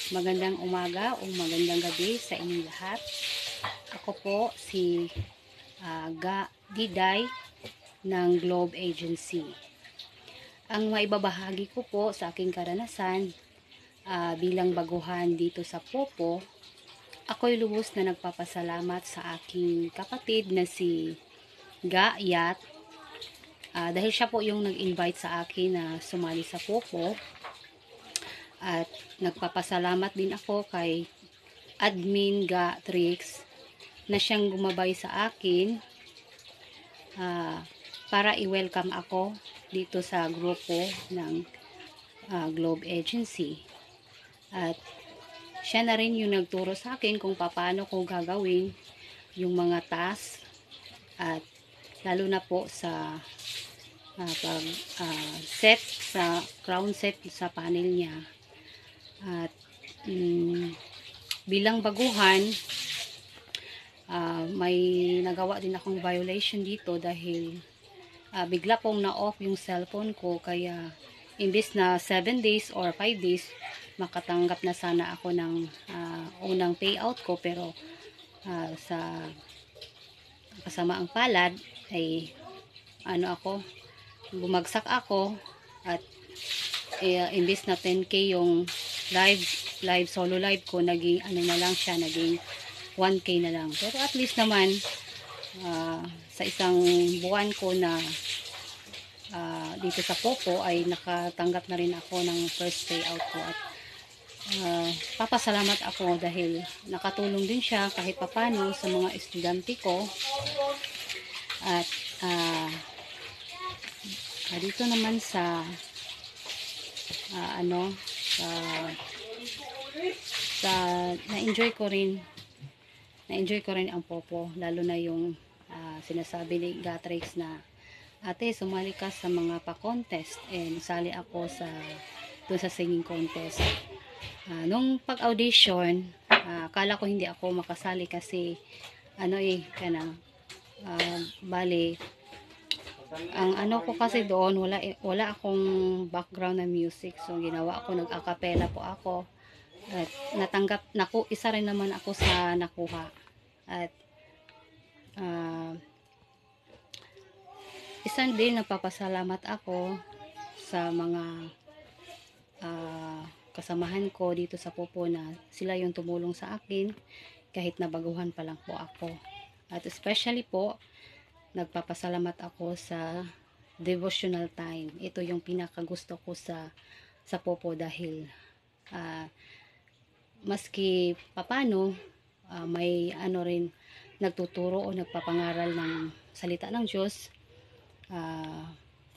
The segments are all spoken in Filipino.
Magandang umaga o magandang gabi sa inyong lahat. Ako po si Diday ng Globe Agency. Ang maibabahagi ko po sa aking karanasan bilang baguhan dito sa Popo, ako'y lubos na nagpapasalamat sa aking kapatid na si Yat. Dahil siya po yung nag-invite sa akin na sumali sa Popo. At nagpapasalamat din ako kay Admin Trix na siyang gumabay sa akin para i-welcome ako dito sa grupo ng Globe Agency. At siya na rin yung nagturo sa akin kung paano ko gagawin yung mga task at lalo na po sa pag set sa crown set sa panel niya. At bilang baguhan, may nagawa din akong violation dito dahil bigla pong na-off yung cellphone ko, kaya imbis na 7 days or 5 days makatanggap na sana ako ng unang payout ko, pero sa kasamaang palad ay bumagsak ako at imbis na 10k yung solo live ko, naging na lang siya, naging 1k na lang. Pero at least naman sa isang buwan ko na dito sa Popo ay nakatanggap na rin ako ng first payout ko. At papasalamat ako dahil nakatulong din siya kahit papano sa mga estudyante ko. At dito naman sa na-enjoy ko rin ang Popo, lalo na yung sinasabi ni Gatrix na ate, sumali ka sa mga pa-contest, nasali ako doon sa singing contest. Nung pag-audition, akala ko hindi ako makasali kasi bali ang ko kasi doon, wala akong background na music, so ginawa ko, nag-acapella po ako at isa rin naman ako sa nakuha. At isang din nagpapasalamat ako sa mga kasamahan ko dito sa Popo na sila yung tumulong sa akin kahit nabaguhan pa lang po ako. At especially po nagpapasalamat ako sa devotional time. Ito yung pinakagusto ko sa Popo dahil maski papano may rin nagtuturo o nagpapangaral ng salita ng Diyos.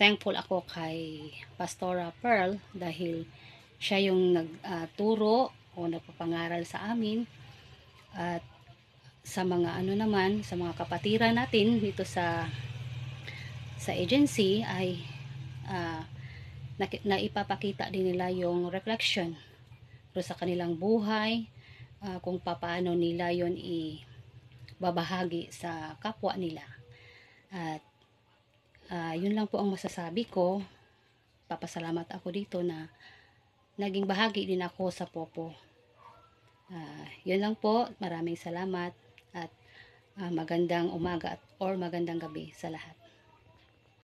Thankful ako kay Pastora Pearl dahil siya yung nagturo o nagpapangaral sa amin. At sa mga sa mga kapatiran natin dito sa agency ay naipapakita din nila yung reflection pero sa kanilang buhay, kung paano nila yon ibabahagi sa kapwa nila. At yun lang po ang masasabi ko. Papasalamat ako dito na naging bahagi din ako sa Popo. Yun lang po, maraming salamat at magandang umaga or magandang gabi sa lahat.